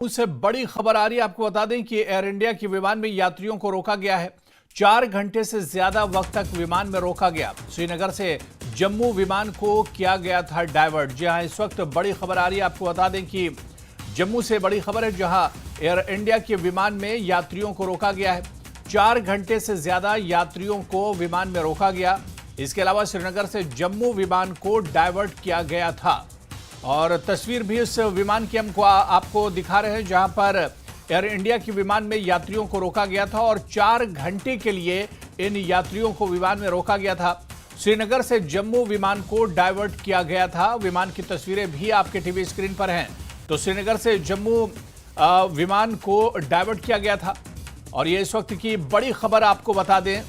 उससे बड़ी खबर आ रही है। आपको बता दें कि एयर इंडिया के विमान में यात्रियों को रोका गया है। 4 घंटे से ज्यादा वक्त तक विमान में रोका गया। श्रीनगर से जम्मू विमान को किया गया था डाइवर्ट। जी हां, इस वक्त बड़ी खबर आ रही है। आपको बता दें कि जम्मू से बड़ी खबर है, जहां एयर इंडिया के विमान में यात्रियों को रोका गया है। 4 घंटे से ज्यादा यात्रियों को विमान में रोका गया। इसके अलावा श्रीनगर से जम्मू विमान को डाइवर्ट किया गया था। और तस्वीर भी इस विमान की हमको आपको दिखा रहे हैं, जहां पर एयर इंडिया के विमान में यात्रियों को रोका गया था और 4 घंटे के लिए इन यात्रियों को विमान में रोका गया था। श्रीनगर से जम्मू विमान को डाइवर्ट किया गया था। विमान की तस्वीरें भी आपके टीवी स्क्रीन पर हैं। तो श्रीनगर से जम्मू विमान को डाइवर्ट किया गया था। और ये इस वक्त की बड़ी खबर आपको बता दें,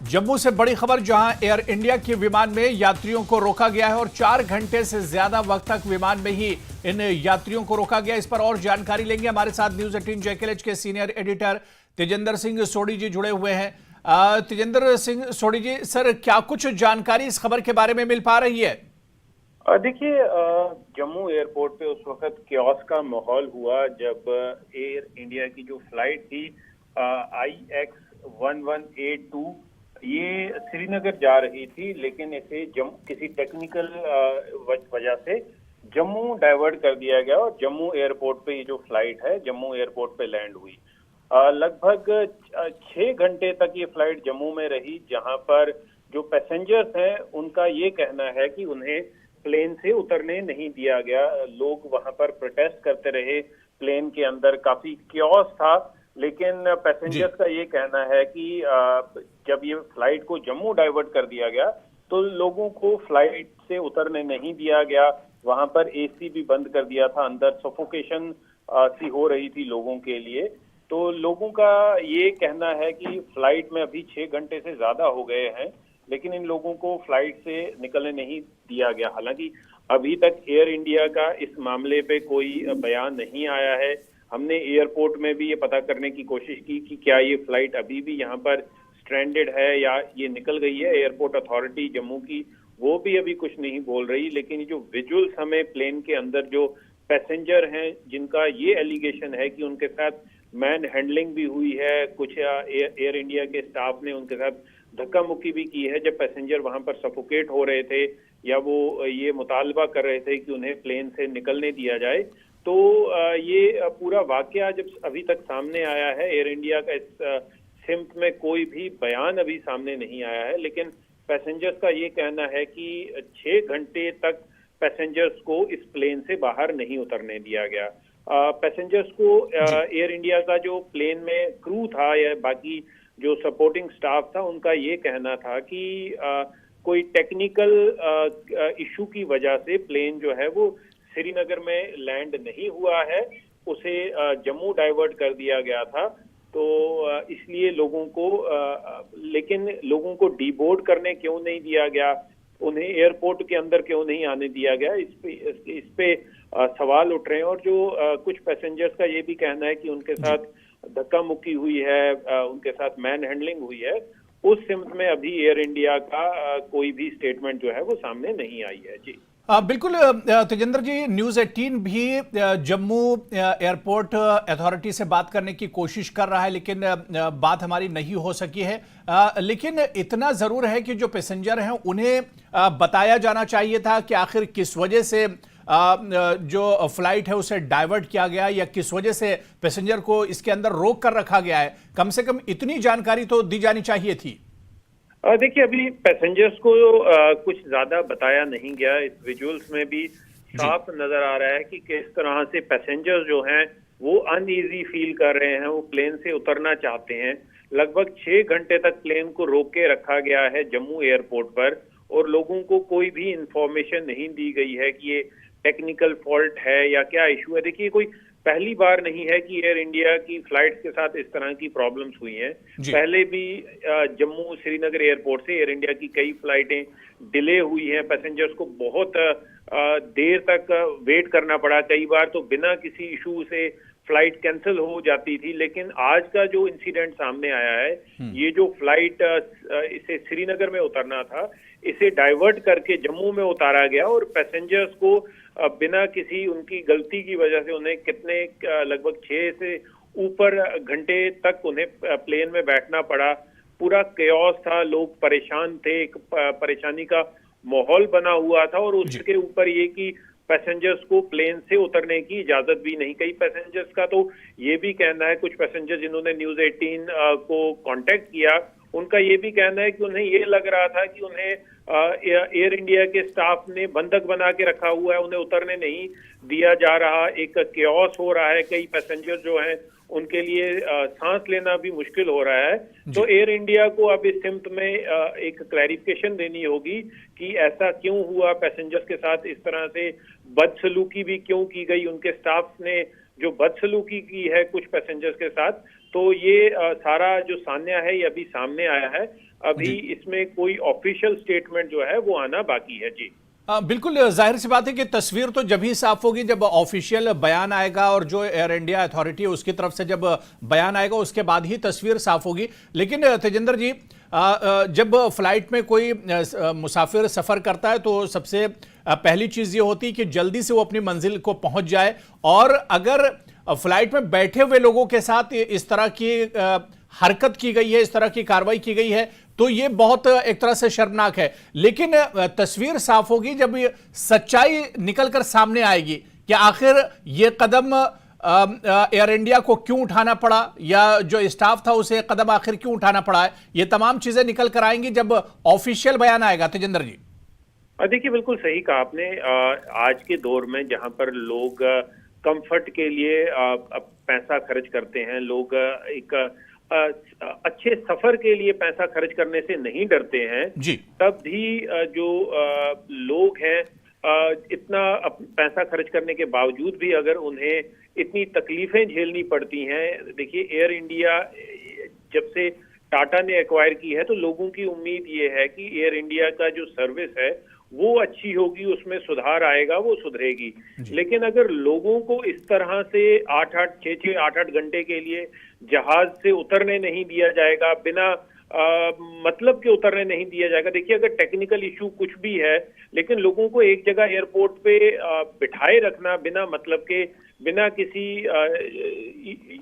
जम्मू से बड़ी खबर, जहां एयर इंडिया के विमान में यात्रियों को रोका गया है और 4 घंटे से ज्यादा वक्त तक विमान में ही इन यात्रियों को रोका गया। इस पर और जानकारी लेंगे। हमारे साथ न्यूज 18 JKLH के सीनियर एडिटर तेजेंद्र सिंह सोढ़ी जी जुड़े हुए हैं। तेजेंद्र सिंह सोढ़ी जी, सर, क्या कुछ जानकारी इस खबर के बारे में मिल पा रही है? देखिए, जम्मू एयरपोर्ट पे उस वक्त क्योस का माहौल हुआ जब एयर इंडिया की जो फ्लाइट थी IX1182 ये श्रीनगर जा रही थी, लेकिन इसे किसी टेक्निकल वजह से जम्मू डाइवर्ट कर दिया गया और जम्मू एयरपोर्ट पे ये जो फ्लाइट है जम्मू एयरपोर्ट पे लैंड हुई। लगभग 6 घंटे तक ये फ्लाइट जम्मू में रही, जहां पर जो पैसेंजर्स हैं उनका ये कहना है कि उन्हें प्लेन से उतरने नहीं दिया गया। लोग वहां पर प्रोटेस्ट करते रहे, प्लेन के अंदर काफी क्योस था, लेकिन पैसेंजर्स का ये कहना है कि जब ये फ्लाइट को जम्मू डाइवर्ट कर दिया गया तो लोगों को फ्लाइट से उतरने नहीं दिया गया। वहां पर AC भी बंद कर दिया था, अंदर सफोकेशन सी हो रही थी लोगों के लिए। तो लोगों का ये कहना है कि फ्लाइट में अभी 6 घंटे से ज्यादा हो गए हैं, लेकिन इन लोगों को फ्लाइट से निकलने नहीं दिया गया। हालांकि अभी तक एयर इंडिया का इस मामले पे कोई बयान नहीं आया है। हमने एयरपोर्ट में भी ये पता करने की कोशिश की कि क्या ये फ्लाइट अभी भी यहाँ पर स्ट्रैंडेड है या ये निकल गई है। एयरपोर्ट अथॉरिटी जम्मू की वो भी अभी कुछ नहीं बोल रही, लेकिन ये जो विजुअल्स हमें प्लेन के अंदर जो पैसेंजर हैं जिनका ये एलिगेशन है कि उनके साथ मैन हैंडलिंग भी हुई है, कुछ एयर इंडिया के स्टाफ ने उनके साथ धक्का मुक्की भी की है जब पैसेंजर वहां पर सफोकेट हो रहे थे या वो ये मुतालबा कर रहे थे कि उन्हें प्लेन से निकलने दिया जाए। तो ये पूरा वाकया जब अभी तक सामने आया है, एयर इंडिया का इस सिम्त में कोई भी बयान अभी सामने नहीं आया है, लेकिन पैसेंजर्स का ये कहना है कि 6 घंटे तक पैसेंजर्स को इस प्लेन से बाहर नहीं उतरने दिया गया। पैसेंजर्स को एयर इंडिया का जो प्लेन में क्रू था या बाकी जो सपोर्टिंग स्टाफ था, उनका ये कहना था कि कोई टेक्निकल इशू की वजह से प्लेन जो है वो श्रीनगर में लैंड नहीं हुआ है, उसे जम्मू डाइवर्ट कर दिया गया था। तो इसलिए लोगों को लेकिन लोगों को डीबोर्ड करने क्यों नहीं दिया गया, उन्हें एयरपोर्ट के अंदर क्यों नहीं आने दिया गया, इस पे सवाल उठ रहे हैं। और जो कुछ पैसेंजर्स का ये भी कहना है कि उनके साथ धक्का मुक्की हुई है, उनके साथ मैन हैंडलिंग हुई है। उस सिम्त में अभी एयर इंडिया का कोई भी स्टेटमेंट जो है वो सामने नहीं आई है। जी बिल्कुल तेजेंद्र जी, न्यूज 18 भी जम्मू एयरपोर्ट अथॉरिटी से बात करने की कोशिश कर रहा है, लेकिन बात हमारी नहीं हो सकी है। लेकिन इतना जरूर है कि जो पैसेंजर हैं उन्हें बताया जाना चाहिए था कि आखिर किस वजह से जो फ्लाइट है उसे डाइवर्ट किया गया या किस वजह से पैसेंजर को इसके अंदर रोक कर रखा गया है। कम से कम इतनी जानकारी तो दी जानी चाहिए थी। देखिए, अभी पैसेंजर्स को कुछ ज्यादा बताया नहीं गया। इस विजुअल्स में भी साफ नजर आ रहा है कि किस तरह से पैसेंजर्स जो हैं वो अनईजी फील कर रहे हैं, वो प्लेन से उतरना चाहते हैं। लगभग 6 घंटे तक प्लेन को रोक के रखा गया है जम्मू एयरपोर्ट पर और लोगों को कोई भी इंफॉर्मेशन नहीं दी गई है कि ये टेक्निकल फॉल्ट है या क्या इशू है। देखिए, कोई पहली बार नहीं है कि एयर इंडिया की फ्लाइट्स के साथ इस तरह की प्रॉब्लम्स हुई हैं। पहले भी जम्मू श्रीनगर एयरपोर्ट से एयर इंडिया की कई फ्लाइटें डिले हुई हैं, पैसेंजर्स को बहुत देर तक वेट करना पड़ा, कई बार तो बिना किसी इशू से फ्लाइट कैंसिल हो जाती थी। लेकिन आज का जो इंसिडेंट सामने आया है, ये जो फ्लाइट इसे श्रीनगर में उतरना था, इसे डाइवर्ट करके जम्मू में उतारा गया और पैसेंजर्स को बिना किसी उनकी गलती की वजह से उन्हें कितने लगभग 6 से ऊपर घंटे तक उन्हें प्लेन में बैठना पड़ा। पूरा केओस था, लोग परेशान थे, एक परेशानी का माहौल बना हुआ था। और उसके ऊपर ये कि पैसेंजर्स को प्लेन से उतरने की इजाजत भी नहीं। कई पैसेंजर्स का तो ये भी कहना है, कुछ पैसेंजर जिन्होंने न्यूज 18 को कांटेक्ट किया, उनका ये भी कहना है कि उन्हें ये लग रहा था कि उन्हें एयर इंडिया के स्टाफ ने बंधक बना के रखा हुआ है, उन्हें उतरने नहीं दिया जा रहा। एक केओस हो रहा है, कई पैसेंजर जो हैं उनके लिए सांस लेना भी मुश्किल हो रहा है। तो एयर इंडिया को अब इस सिमत में एक क्लैरिफिकेशन देनी होगी कि ऐसा क्यों हुआ, पैसेंजर्स के साथ इस तरह से बदसलूकी भी क्यों की गई, उनके स्टाफ ने जो बदसलूकी की है कुछ पैसेंजर्स के साथ। तो ये सारा जो सान्या है ये अभी सामने आया है। अभी इसमें कोई ऑफिशियल स्टेटमेंट जो है वो आना बाकी है। जी बिल्कुल, जाहिर सी बात है कि तस्वीर तो जब ही साफ होगी जब ऑफिशियल बयान आएगा और जो एयर इंडिया अथॉरिटी है उसकी तरफ से जब बयान आएगा उसके बाद ही तस्वीर साफ होगी। लेकिन तेजिंदर जी, जब फ्लाइट में कोई मुसाफिर सफर करता है तो सबसे पहली चीज ये होती है कि जल्दी से वो अपनी मंजिल को पहुंच जाए। और अगर फ्लाइट में बैठे हुए लोगों के साथ इस तरह की हरकत की गई है, इस तरह की कार्रवाई की गई है, तो ये बहुत एक तरह से शर्मनाक है। लेकिन तस्वीर साफ होगी जब ये सच्चाई निकलकर सामने आएगी कि आखिर ये कदम एयर इंडिया को क्यों उठाना पड़ा, या जो स्टाफ था उसे कदम आखिर क्यों उठाना पड़ा है। ये तमाम चीजें निकल कर आएंगी जब ऑफिशियल बयान आएगा। तेजिंदर जी, देखिए, बिल्कुल सही कहा आपने। आज के दौर में जहां पर लोग कंफर्ट के लिए पैसा खर्च करते हैं, लोग एक अच्छे सफर के लिए पैसा खर्च करने से नहीं डरते हैं जी, तब भी जो लोग हैं इतना पैसा खर्च करने के बावजूद भी अगर उन्हें इतनी तकलीफें झेलनी पड़ती हैं। देखिए, एयर इंडिया जब से टाटा ने एक्वायर की है तो लोगों की उम्मीद ये है कि एयर इंडिया का जो सर्विस है वो अच्छी होगी, उसमें सुधार आएगा, वो सुधरेगी। लेकिन अगर लोगों को इस तरह से 6-8 घंटे के लिए जहाज से उतरने नहीं दिया जाएगा, बिना मतलब के उतरने नहीं दिया जाएगा। देखिए, अगर टेक्निकल इशू कुछ भी है, लेकिन लोगों को एक जगह एयरपोर्ट पे बिठाए रखना बिना मतलब के, बिना किसी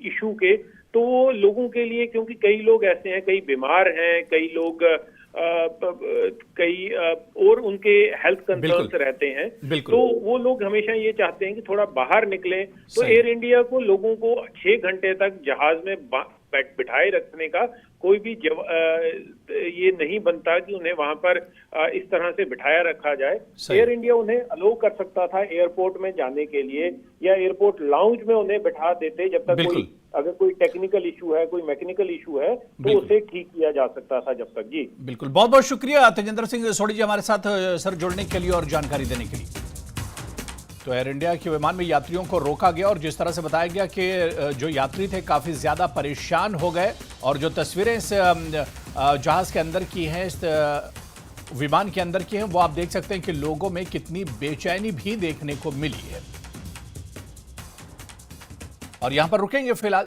इशू के, तो लोगों के लिए, क्योंकि कई लोग ऐसे हैं, कई बीमार हैं, कई लोग और उनके हेल्थ कंसर्न्स रहते हैं, तो वो लोग हमेशा ये चाहते हैं कि थोड़ा बाहर निकलें। तो एयर इंडिया को लोगों को 6 घंटे तक जहाज में बिठाए रखने का कोई भी ये नहीं बनता कि उन्हें वहां पर इस तरह से बिठाया रखा जाए। एयर इंडिया उन्हें अलो कर सकता था एयरपोर्ट में जाने के लिए, या एयरपोर्ट लाउंज में उन्हें बिठा देते जब तक अगर कोई टेक्निकल इशू है, कोई मैकेनिकल इशू है, तो उसे ठीक किया जा सकता था जब तक। जी बिल्कुल, बहुत बहुत शुक्रिया तेजिंदर सिंह सोढ़ी जी हमारे साथ सर जुड़ने के लिए और जानकारी देने के लिए। तो एयर इंडिया के विमान में यात्रियों को रोका गया और जिस तरह से बताया गया कि जो यात्री थे काफ़ी ज़्यादा परेशान हो गए, और जो तस्वीरें इस जहाज़ के अंदर की हैं, इस विमान के अंदर की हैं, वो आप देख सकते हैं कि लोगों में कितनी बेचैनी भी देखने को मिली है। और यहाँ पर रुकेंगे फिलहाल।